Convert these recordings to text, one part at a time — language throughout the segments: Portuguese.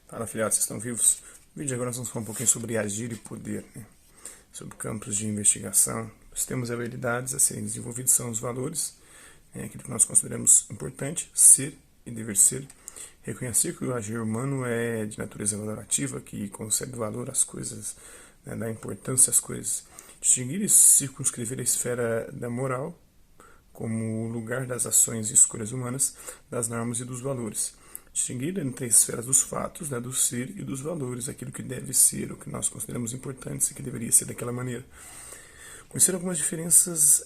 Fala, afiliados, vocês estão vivos? No vídeo agora nós vamos falar um pouquinho sobre agir e poder, né? Sobre campos de investigação. Os termos e habilidades a serem desenvolvidos são os valores, aquilo que nós consideramos importante, ser e dever ser. Reconhecer que o agir humano é de natureza valorativa, que concede valor às coisas, né, dá importância às coisas. Distinguir e circunscrever a esfera da moral como o lugar das ações e escolhas humanas, das normas e dos valores. Distinguir entre as esferas dos fatos, né, do ser e dos valores, aquilo que deve ser, o que nós consideramos importante e que deveria ser daquela maneira. Conhecer algumas diferenças,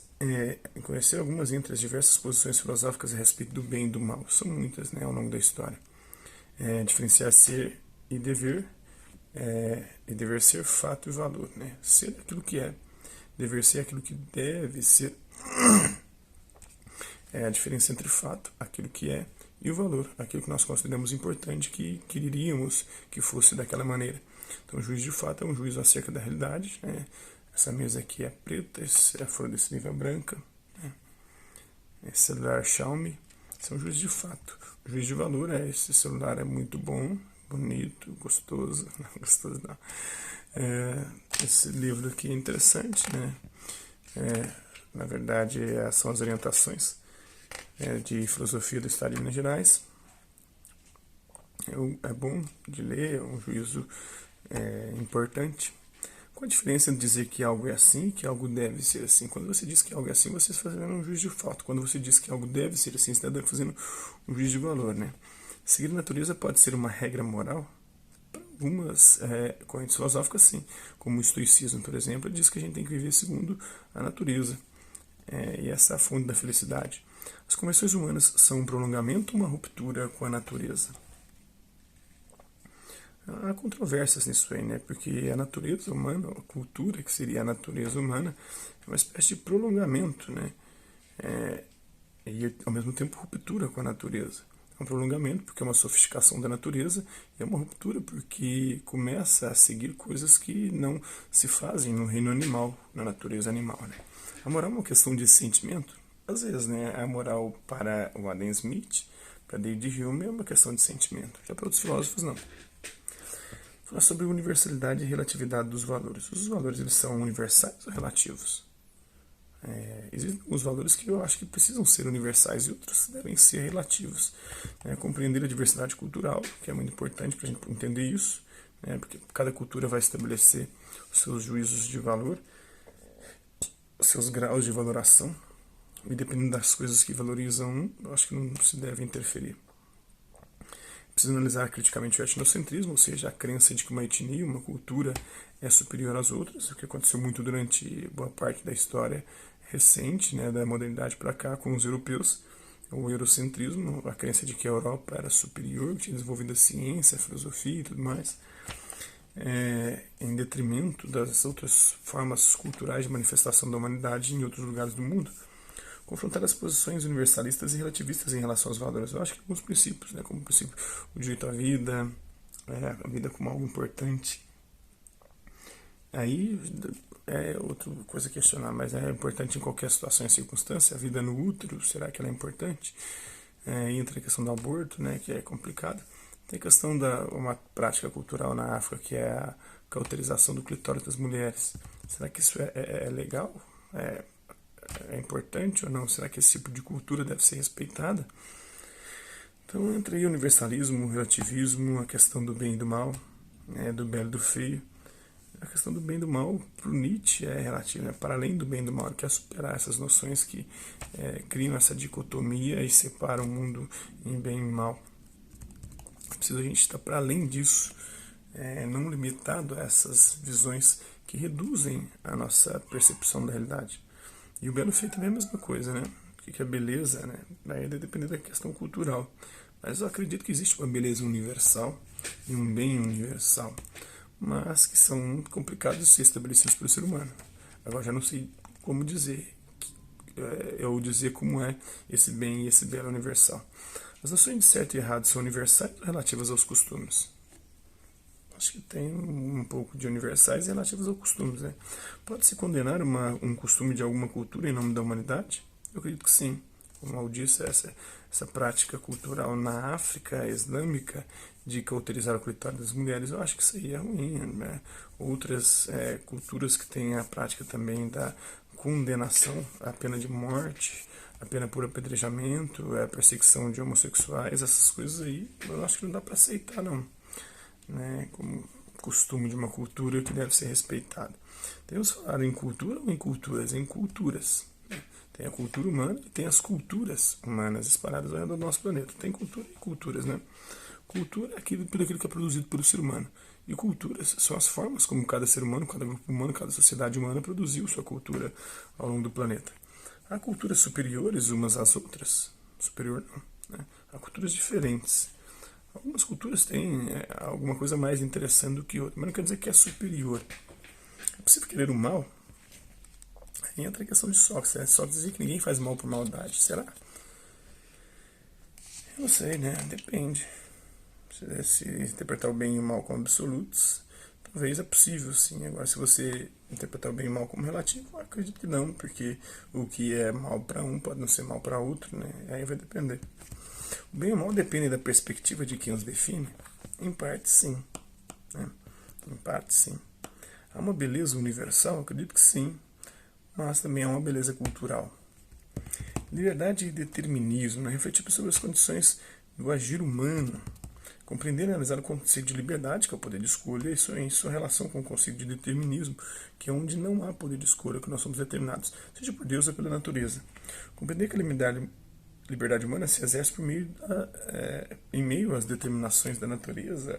conhecer algumas entre as diversas posições filosóficas a respeito do bem e do mal. São muitas, né, ao longo da história. Diferenciar ser e dever ser fato e valor. Né? Ser aquilo que é, dever ser aquilo que deve ser. É a diferença entre fato, aquilo que é, e o valor, aquilo que nós consideramos importante, que queríamos que fosse daquela maneira. Então, o juízo de fato é um juízo acerca da realidade. Né? Essa mesa aqui é preta, a flor desse livro é branca. Né? Esse celular Xiaomi, esse é um juízo de fato. O juízo de valor é: esse celular é muito bom, bonito, gostoso. Não, gostoso não. Esse livro aqui é interessante, né? Na verdade, são as orientações de filosofia do Estado de Minas Gerais. É bom de ler, é um juízo importante. Qual a diferença entre dizer que algo é assim e que algo deve ser assim? Quando você diz que algo é assim, você está fazendo um juízo de fato. Quando você diz que algo deve ser assim, você está fazendo um juízo de valor. Né? Seguir a natureza pode ser uma regra moral? Para algumas correntes filosóficas, sim. Como o estoicismo, por exemplo, diz que a gente tem que viver segundo a natureza. E essa é a fonte da felicidade. As convenções humanas são um prolongamento ou uma ruptura com a natureza? Há controvérsias nisso aí, né? Porque a natureza humana, a cultura, que seria a natureza humana, é uma espécie de prolongamento, né? E ao mesmo tempo ruptura com a natureza. É um prolongamento porque é uma sofisticação da natureza, e é uma ruptura porque começa a seguir coisas que não se fazem no reino animal, na natureza animal, né? A moral é uma questão de sentimento? Às vezes, né? A moral para o Adam Smith, para David Hume, é uma questão de sentimento. Já para outros filósofos, não. Falar sobre universalidade e relatividade dos valores. Os valores, eles são universais ou relativos? Existem alguns valores que eu acho que precisam ser universais e outros devem ser relativos. Compreender a diversidade cultural, que é muito importante para a gente entender isso, porque cada cultura vai estabelecer os seus juízos de valor, os seus graus de valoração, e dependendo das coisas que valorizam, eu acho que não se deve interferir. Precisa analisar criticamente o etnocentrismo, ou seja, a crença de que uma etnia, uma cultura é superior às outras, o que aconteceu muito durante boa parte da história recente, né, da modernidade para cá, com os europeus, o eurocentrismo, a crença de que a Europa era superior, que tinha desenvolvido a ciência, a filosofia e tudo mais, em detrimento das outras formas culturais de manifestação da humanidade em outros lugares do mundo. Confrontar as posições universalistas e relativistas em relação aos valores. Eu acho que alguns princípios, né, como o princípio o direito à vida, a vida como algo importante. Aí é outra coisa a questionar, mas é importante em qualquer situação e circunstância. A vida no útero, será que ela é importante? Entra a questão do aborto, né, que é complicado. Tem a questão da uma prática cultural na África, que é a cauterização do clitóris das mulheres. Será que isso é legal? É importante ou não? Será que esse tipo de cultura deve ser respeitada? Então entra aí o universalismo, o relativismo, a questão do bem e do mal, do belo e do feio. A questão do bem e do mal, para o Nietzsche, é relativa, né? Para além do bem e do mal. Ele quer superar essas noções que criam essa dicotomia e separam o mundo em bem e mal. Precisa a gente estar para além disso, não limitado a essas visões que reduzem a nossa percepção da realidade. E o belo e o feio também é a mesma coisa, né? O que é beleza, né? Vai depender da questão cultural. Mas eu acredito que existe uma beleza universal e um bem universal, mas que são muito complicados de ser estabelecidos pelo ser humano. Agora já não sei como dizer, eu dizer como é esse bem e esse belo universal. As noções de certo e errado são universais ou relativas aos costumes? Acho que tem um pouco de universais relativos aos costumes, né? Pode-se condenar um costume de alguma cultura em nome da humanidade? Eu acredito que sim. como eu disse, essa prática cultural na África islâmica de cauterizar o clitóris das mulheres, eu acho que isso aí é ruim, né? Outras culturas que têm a prática também da condenação, a pena de morte, a pena por apedrejamento, a perseguição de homossexuais, essas coisas aí, eu acho que não dá para aceitar, não, né? Como costume de uma cultura que deve ser respeitada. Temos falado em cultura ou em culturas? Em culturas. Tem a cultura humana e tem as culturas humanas espalhadas ao redor do nosso planeta. Tem cultura e culturas, né? Cultura é tudo aquilo que é produzido pelo ser humano. E culturas são as formas como cada ser humano, cada grupo humano, cada sociedade humana produziu sua cultura ao longo do planeta. Há culturas superiores umas às outras. Superior não, né? Há culturas diferentes. Algumas culturas têm alguma coisa mais interessante do que outras, mas não quer dizer que é superior. É possível querer o mal? Aí entra a questão de Sócrates, né? Sócrates dizia que ninguém faz mal por maldade. Será? Eu não sei, né? Depende. Se interpretar o bem e o mal como absolutos, talvez é possível, sim. Agora, se você interpretar o bem e o mal como relativo, eu acredito que não, porque o que é mal para um pode não ser mal para outro, né? Aí vai depender. O bem e o mal dependem da perspectiva de quem os define? Em parte, sim. Né? Em parte, sim. Há uma beleza universal? Acredito que sim. Mas também há uma beleza cultural. Liberdade e determinismo, né? Refletir sobre as condições do agir humano. Compreender e analisar o conceito de liberdade, que é o poder de escolha, isso em sua relação com o conceito de determinismo, que é onde não há poder de escolha, que nós somos determinados, seja por Deus ou pela natureza. Compreender que a liberdade humana se exerce em meio às determinações da natureza,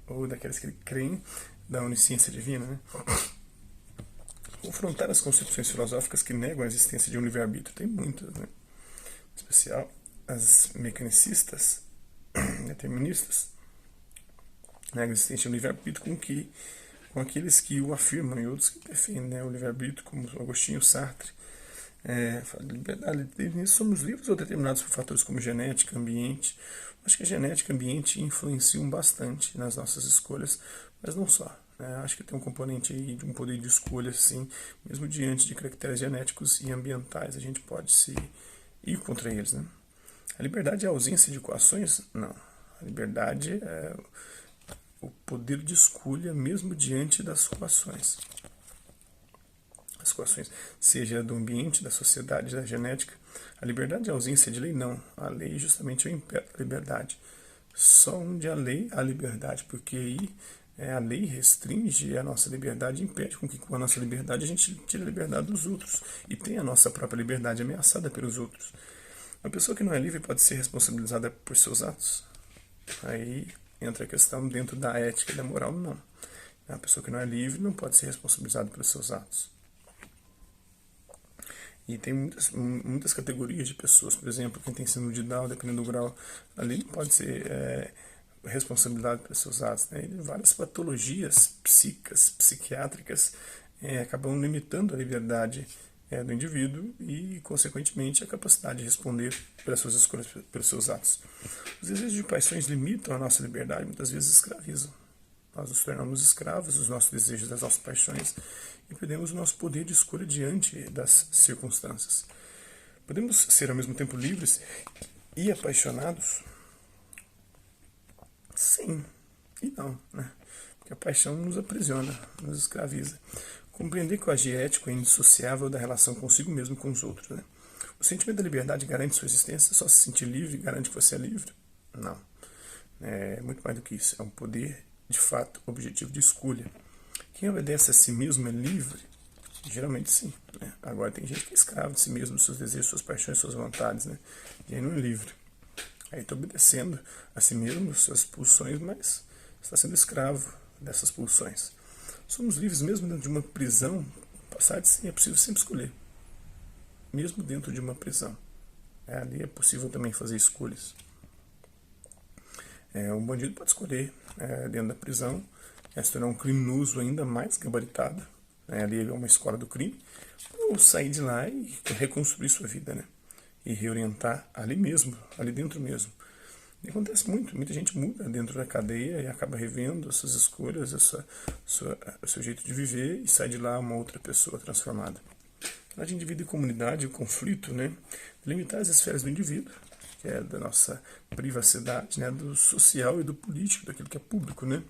ou daqueles que creem da onisciência divina, né? Confrontar as concepções filosóficas que negam a existência de um livre-arbítrio. Tem muitas, né? Em especial as mecanicistas, deterministas, negam a existência de um livre-arbítrio com aqueles que o afirmam e outros que defendem, né, o livre-arbítrio, como Agostinho Sartre. Fala de liberdade, nisso somos livres ou determinados por fatores como genética, ambiente. Acho que a genética e ambiente influenciam bastante nas nossas escolhas, mas não só. Acho que tem um componente aí de um poder de escolha, sim, mesmo diante de caracteres genéticos e ambientais, a gente pode se ir contra eles, né? A liberdade é a ausência de coações? Não. A liberdade é o poder de escolha mesmo diante das coações. As coações, seja do ambiente, da sociedade, da genética. A liberdade é a ausência de lei? Não. A lei justamente é o império da liberdade. Só onde há lei há liberdade, porque aí a lei restringe a nossa liberdade, impede com que com a nossa liberdade a gente tire a liberdade dos outros e tem a nossa própria liberdade ameaçada pelos outros. Uma pessoa que não é livre pode ser responsabilizada por seus atos? Aí entra a questão dentro da ética e da moral, não. A pessoa que não é livre não pode ser responsabilizada pelos seus atos. E tem muitas categorias de pessoas, por exemplo, quem tem síndrome de Down, dependendo do grau, ali não pode ser responsabilidade pelos seus atos, né? E várias patologias psíquicas, psiquiátricas acabam limitando a liberdade do indivíduo e, consequentemente, a capacidade de responder pelas suas escolhas, pelos seus atos. Os desejos de paixões limitam a nossa liberdade, muitas vezes escravizam. Nós nos tornamos escravos dos nossos desejos, das nossas paixões e perdemos o nosso poder de escolha diante das circunstâncias. Podemos ser ao mesmo tempo livres e apaixonados? Sim e não, né? Porque a paixão nos aprisiona, nos escraviza. Compreender que o agir ético é indissociável da relação consigo mesmo e com os outros, né? O sentimento da liberdade garante sua existência? Só se sentir livre garante que você é livre? Não. É muito mais do que isso. É um poder, de fato, objetivo de escolha. Quem obedece a si mesmo é livre? Geralmente sim, né? Agora tem gente que é escravo de si mesmo, dos seus desejos, suas paixões, suas vontades, né? E aí não é livre. Aí está obedecendo a si mesmo, suas pulsões, mas está sendo escravo dessas pulsões. Somos livres mesmo dentro de uma prisão. Passar de sim, é possível sempre escolher. Mesmo dentro de uma prisão. Ali é possível também fazer escolhas. Um bandido pode escolher, dentro da prisão, se tornar um criminoso ainda mais gabaritado. Ali é uma escola do crime. Ou sair de lá e reconstruir sua vida, né? E reorientar ali mesmo, ali dentro mesmo. E acontece muita gente muda dentro da cadeia e acaba revendo as suas escolhas, o seu jeito de viver e sai de lá uma outra pessoa transformada. Falar de indivíduo e comunidade, o conflito, né? Limitar as esferas do indivíduo, que é da nossa privacidade, né? Do social e do político, daquilo que é público, né?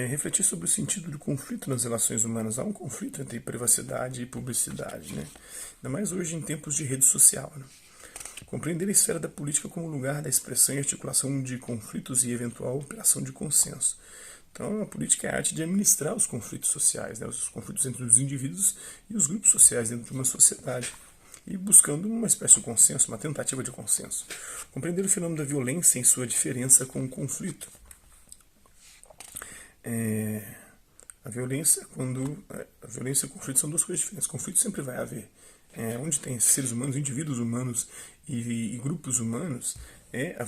Refletir sobre o sentido do conflito nas relações humanas. Há um conflito entre privacidade e publicidade, né? Ainda mais hoje em tempos de rede social, né? Compreender a esfera da política como lugar da expressão e articulação de conflitos e eventual operação de consenso. Então, a política é a arte de administrar os conflitos sociais, né? Os conflitos entre os indivíduos e os grupos sociais dentro de uma sociedade, e buscando uma espécie de consenso, uma tentativa de consenso. Compreender o fenômeno da violência em sua diferença com o conflito. A violência e o conflito são duas coisas diferentes. Conflito sempre vai haver. Onde tem seres humanos, indivíduos humanos e grupos humanos,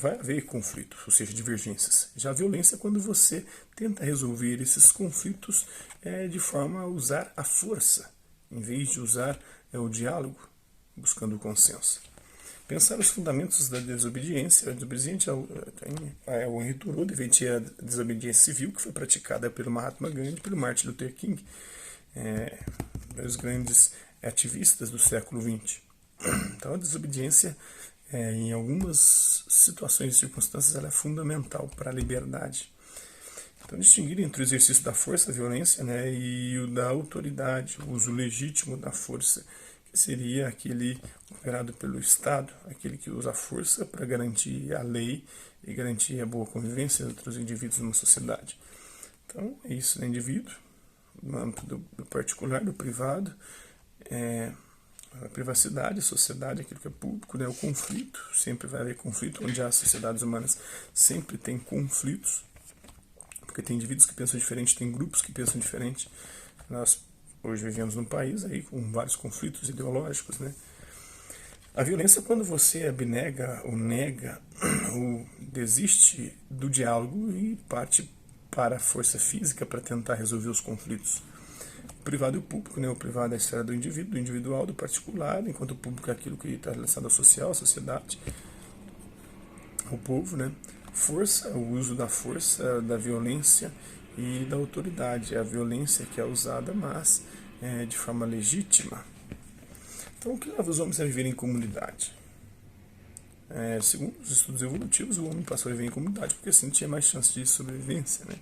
vai haver conflito, ou seja, divergências. Já a violência é quando você tenta resolver esses conflitos de forma a usar a força, em vez de usar o diálogo, buscando o consenso. Pensar os fundamentos da desobediência. A desobediência o Henry Thoreau defendia a desobediência civil, que foi praticada pelo Mahatma Gandhi e pelo Martin Luther King, os grandes ativistas do século XX. Então, a desobediência, em algumas situações e circunstâncias, ela é fundamental para a liberdade. Então, distinguir entre o exercício da força, a violência, né, e o da autoridade, o uso legítimo da força, que seria aquele operado pelo Estado, aquele que usa a força para garantir a lei e garantir a boa convivência entre os indivíduos numa sociedade. Então, é isso, né, indivíduo, no âmbito do particular, do privado, a privacidade, a sociedade, aquilo que é público, né, o conflito, sempre vai haver conflito, onde há sociedades humanas sempre tem conflitos, porque tem indivíduos que pensam diferente, tem grupos que pensam diferente. Nós hoje vivemos num país aí com vários conflitos ideológicos, né? A violência é quando você abnega ou nega ou desiste do diálogo e parte para a força física para tentar resolver os conflitos. O privado e o público, né? O privado é a esfera do indivíduo, do individual, do particular, enquanto o público é aquilo que está relacionado ao social, à sociedade, ao povo, né? Força, o uso da força, da violência e da autoridade. É a violência que é usada, mas de forma legítima. Então, o que leva os homens a viver em comunidade? Segundo os estudos evolutivos, o homem passou a viver em comunidade porque assim tinha mais chance de sobrevivência, né?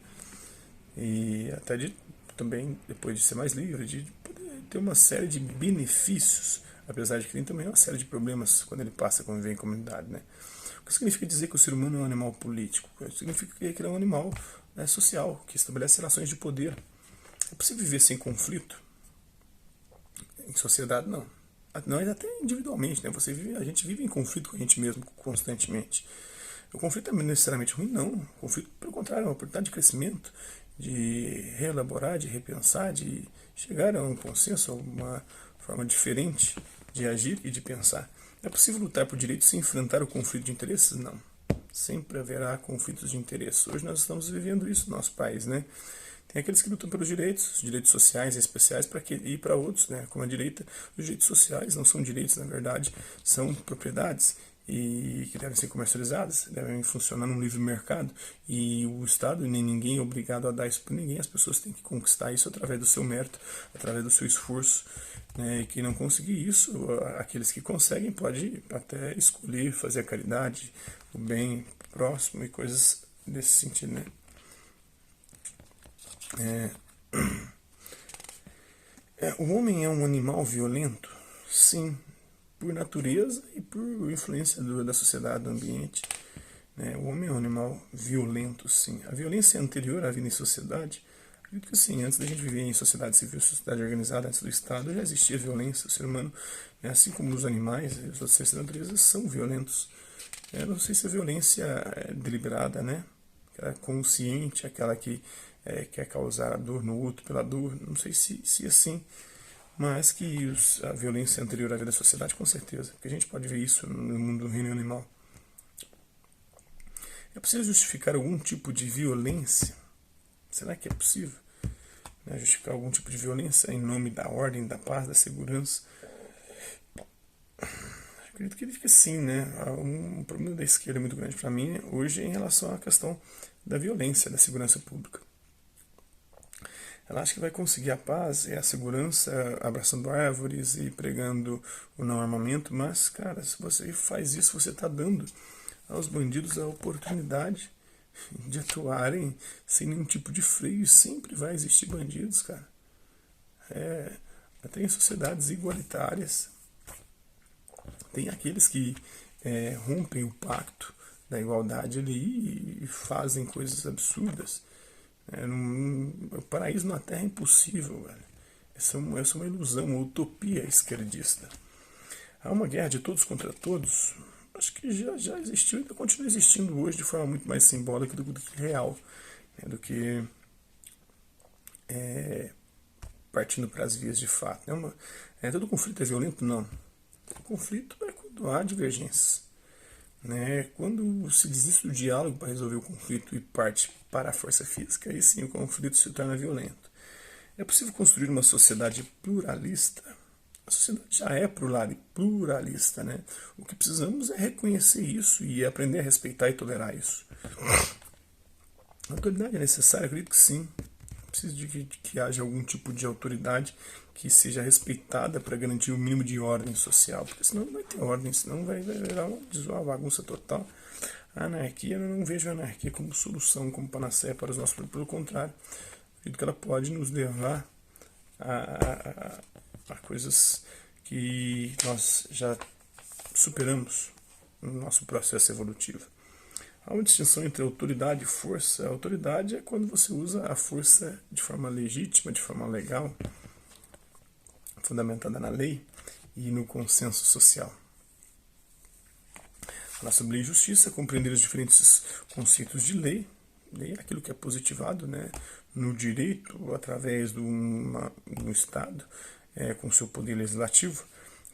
E até também, depois de ser mais livre, de poder ter uma série de benefícios, apesar de que tem também uma série de problemas quando ele passa a conviver em comunidade, né? O que significa dizer que o ser humano é um animal político? Significa que ele é um animal social, que estabelece relações de poder. É possível viver sem conflito? Em sociedade, não. Não, até individualmente, né? A gente vive em conflito com a gente mesmo constantemente. O conflito não é necessariamente ruim, não. O conflito, pelo contrário, é uma oportunidade de crescimento, de reelaborar, de repensar, de chegar a um consenso, a uma forma diferente de agir e de pensar. É possível lutar por direitos sem enfrentar o conflito de interesses? Não. Sempre haverá conflitos de interesses. Hoje nós estamos vivendo isso no nosso país, né? Tem aqueles que lutam pelos direitos, os direitos sociais e especiais, e para outros, né, como a direita, os direitos sociais não são direitos, na verdade, são propriedades e que devem ser comercializadas, devem funcionar num livre mercado, e o Estado nem ninguém é obrigado a dar isso para ninguém, as pessoas têm que conquistar isso através do seu mérito, através do seu esforço, né, e quem não conseguir isso, aqueles que conseguem pode até escolher fazer a caridade, o bem próximo e coisas desse sentido, né. O homem é um animal violento? Sim, por natureza e por influência da sociedade, do ambiente. O homem é um animal violento, sim. A violência é anterior à vida em sociedade? Acredito que sim. Antes da gente viver em sociedade civil, sociedade organizada, antes do Estado, já existia violência. O ser humano, assim como os animais e as outras seres da natureza, são violentos. Eu não sei se a violência é deliberada, né? Aquela consciente, aquela que quer causar a dor no outro pela dor, não sei se assim, mas que a violência anterior à vida da sociedade, com certeza, porque a gente pode ver isso no mundo do reino animal. É possível justificar algum tipo de violência? Será que é possível? Justificar algum tipo de violência em nome da ordem, da paz, da segurança? Acredito que sim, né? Um problema da esquerda muito grande para mim hoje em relação à questão da violência, da segurança pública. Ela acha que vai conseguir a paz e a segurança abraçando árvores e pregando o não armamento, mas, cara, se você faz isso, você está dando aos bandidos a oportunidade de atuarem sem nenhum tipo de freio. E sempre vai existir bandidos, cara. Tem sociedades igualitárias, tem aqueles que rompem o pacto da igualdade ali e fazem coisas absurdas. O paraíso na Terra é impossível, velho. Essa é uma ilusão, uma utopia esquerdista. Há uma guerra de todos contra todos. Acho que já existiu e ainda continua existindo hoje de forma muito mais simbólica do que real, né, do que partindo para as vias de fato. Todo conflito é violento? Não. O conflito é quando há divergências. Né? Quando se desiste do diálogo para resolver o conflito e parte para a força física, aí sim o conflito se torna violento. É possível construir uma sociedade pluralista? A sociedade já é pluralista, né? O que precisamos é reconhecer isso e aprender a respeitar e tolerar isso. A autoridade é necessária? Acredito que sim. Precisa de que haja algum tipo de autoridade que seja respeitada para garantir o mínimo de ordem social, porque senão não vai ter ordem, senão vai virar uma bagunça total. A anarquia, eu não vejo a anarquia como solução, como panaceia para os nossos problemas, pelo contrário, acredito que ela pode nos levar a coisas que nós já superamos no nosso processo evolutivo. Há uma distinção entre autoridade e força. A autoridade é quando você usa a força de forma legítima, de forma legal, fundamentada na lei e no consenso social. Falar sobre lei e justiça, compreender os diferentes conceitos de lei. Lei é aquilo que é positivado, né, no direito através de um Estado com seu poder legislativo.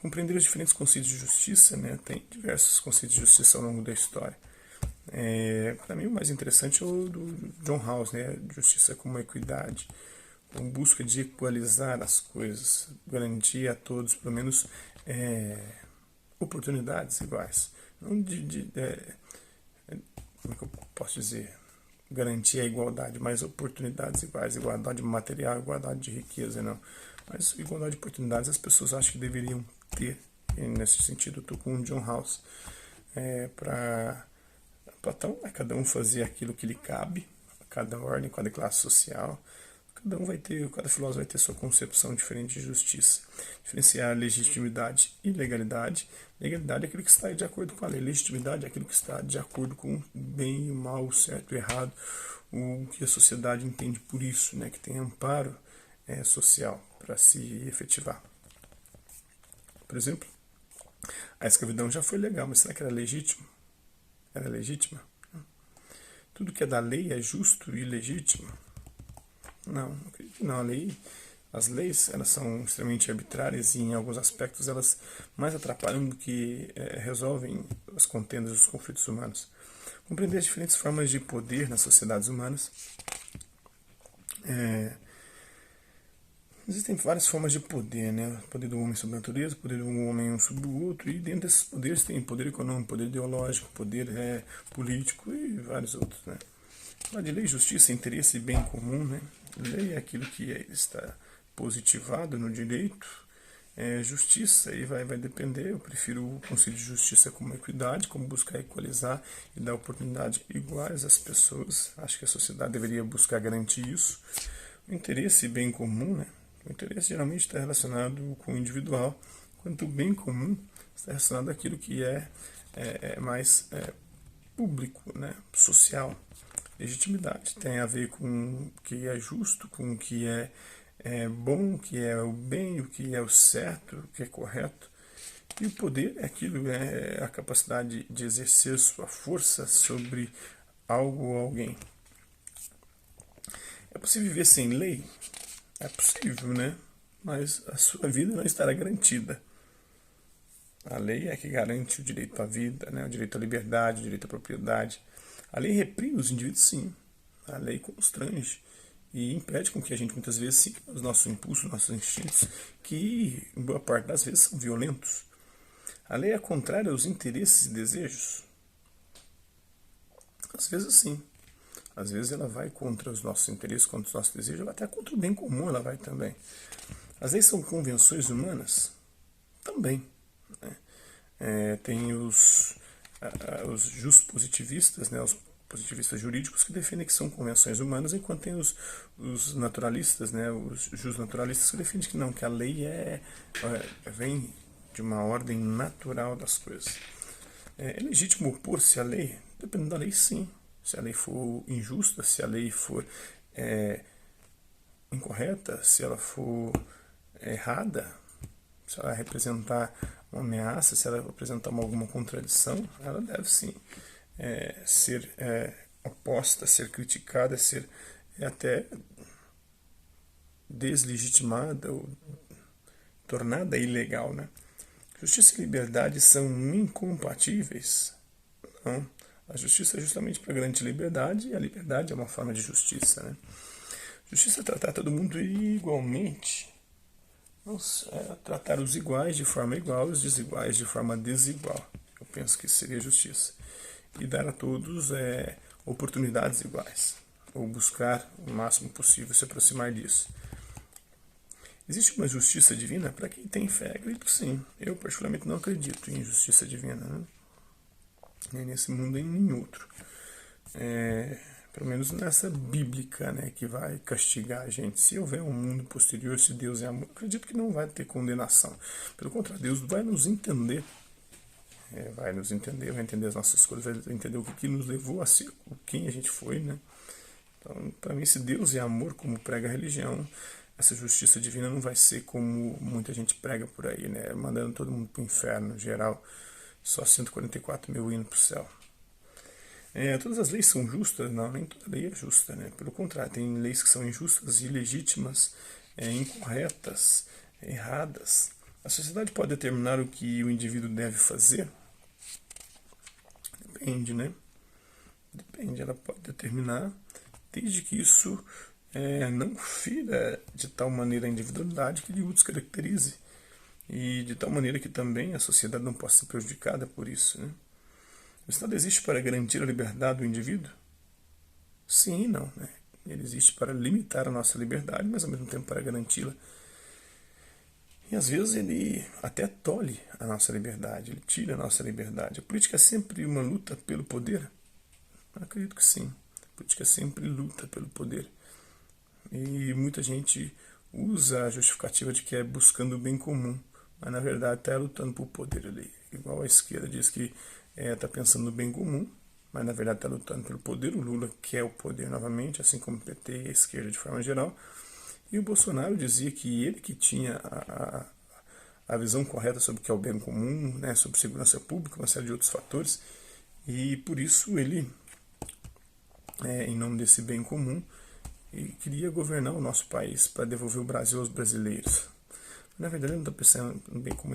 Compreender os diferentes conceitos de justiça, né, tem diversos conceitos de justiça ao longo da história. Para mim o mais interessante é o do John Rawls, né? Justiça como equidade, com busca de equalizar as coisas, garantir a todos pelo menos oportunidades iguais, não como é que eu posso dizer, garantir a igualdade, mas oportunidades iguais, igualdade material, igualdade de riqueza, não, mas igualdade de oportunidades as pessoas acham que deveriam ter. E nesse sentido eu estou com o John Rawls para Platão, cada um fazia aquilo que lhe cabe, cada ordem, cada classe social, cada filósofo vai ter sua concepção diferente de justiça. Diferenciar legitimidade e legalidade. Legalidade é aquilo que está de acordo com a lei, legitimidade é aquilo que está de acordo com o bem e o mal, o certo e o errado, o que a sociedade entende por isso, né, que tem amparo social para se efetivar. Por exemplo, a escravidão já foi legal, mas será que era legítimo? Era legítima? Tudo que é da lei é justo e legítimo? Não, acredito que não. As leis, elas são extremamente arbitrárias e em alguns aspectos elas mais atrapalham do que resolvem as contendas dos conflitos humanos. Compreender as diferentes formas de poder nas sociedades humanas. Existem várias formas de poder, né? O poder do homem sobre a natureza, o poder do homem um sobre o outro, e dentro desses poderes tem poder econômico, poder ideológico, poder político e vários outros, né? Falar de lei, justiça, interesse e bem comum, né? Lei é aquilo que está positivado no direito. Justiça, aí vai depender, eu prefiro o conceito de justiça como equidade, como buscar equalizar e dar oportunidades iguais às pessoas. Acho que a sociedade deveria buscar garantir isso. O interesse e bem comum, né? O interesse geralmente está relacionado com o individual, enquanto o bem comum está relacionado àquilo que é mais público, né? Social. Legitimidade tem a ver com o que é justo, com o que é bom, o que é o bem, o que é o certo, o que é correto. E o poder é aquilo, é a capacidade de exercer sua força sobre algo ou alguém. É possível viver sem lei? É possível, né? Mas a sua vida não estará garantida. A lei é que garante o direito à vida, né? O direito à liberdade, o direito à propriedade. A lei reprime os indivíduos, sim. A lei constrange e impede com que a gente muitas vezes siga os nossos impulsos, nossos instintos, que em boa parte das vezes são violentos. A lei é contrária aos interesses e desejos? Às vezes sim. Às vezes ela vai contra os nossos interesses, contra os nossos desejos, até contra o bem comum ela vai também. As leis são convenções humanas? Também. Né? Tem os positivistas, né, os positivistas jurídicos que defendem que são convenções humanas, enquanto tem os naturalistas, né, os justnaturalistas que defendem que não, que a lei vem de uma ordem natural das coisas. É legítimo opor-se à lei? Dependendo da lei, sim. Se a lei for injusta, se a lei for incorreta, se ela for errada, se ela representar uma ameaça, se ela representar alguma contradição, ela deve sim ser oposta, ser criticada, ser até deslegitimada ou tornada ilegal, né? Justiça e liberdade são incompatíveis? Não. A justiça é justamente para garantir liberdade, e a liberdade é uma forma de justiça, né? Justiça é tratar todo mundo igualmente. Tratar os iguais de forma igual e os desiguais de forma desigual. Eu penso que isso seria justiça. E dar a todos oportunidades iguais. Ou buscar o máximo possível se aproximar disso. Existe uma justiça divina? Para quem tem fé, acredito que sim. Eu, particularmente, não acredito em justiça divina, né? Nem nesse mundo, nem em outro. Pelo menos nessa bíblica, né, que vai castigar a gente. Se houver um mundo posterior, se Deus é amor, acredito que não vai ter condenação. Pelo contrário, Deus vai nos entender. Vai nos entender, vai entender as nossas escolhas, vai entender o que nos levou a ser quem a gente foi, né? Então, para mim, se Deus é amor, como prega a religião, essa justiça divina não vai ser como muita gente prega por aí, né? Mandando todo mundo para o inferno, geral, só 144 mil indo para o céu. Todas as leis são justas? Não, nem toda lei é justa, né? Pelo contrário, tem leis que são injustas, ilegítimas, incorretas, erradas. A sociedade pode determinar o que o indivíduo deve fazer? Depende, né? Depende, ela pode determinar, desde que isso não fira de tal maneira a individualidade que lhe o descaracterize. E de tal maneira que também a sociedade não possa ser prejudicada por isso, né? O Estado existe para garantir a liberdade do indivíduo? Sim e não, né? Ele existe para limitar a nossa liberdade, mas ao mesmo tempo para garanti-la. E às vezes ele até tolhe a nossa liberdade, ele tira a nossa liberdade. A política é sempre uma luta pelo poder? Eu acredito que sim. A política sempre luta pelo poder. E muita gente usa a justificativa de que é buscando o bem comum, mas na verdade está lutando por poder ali. Igual a esquerda diz que está pensando no bem comum, mas na verdade está lutando pelo poder. O Lula quer o poder novamente, assim como o PT e a esquerda de forma geral. E o Bolsonaro dizia que ele que tinha a visão correta sobre o que é o bem comum, né, sobre segurança pública, uma série de outros fatores, e por isso ele, em nome desse bem comum, ele queria governar o nosso país para devolver o Brasil aos brasileiros. Na verdade, ele não está pensando no bem comum, ele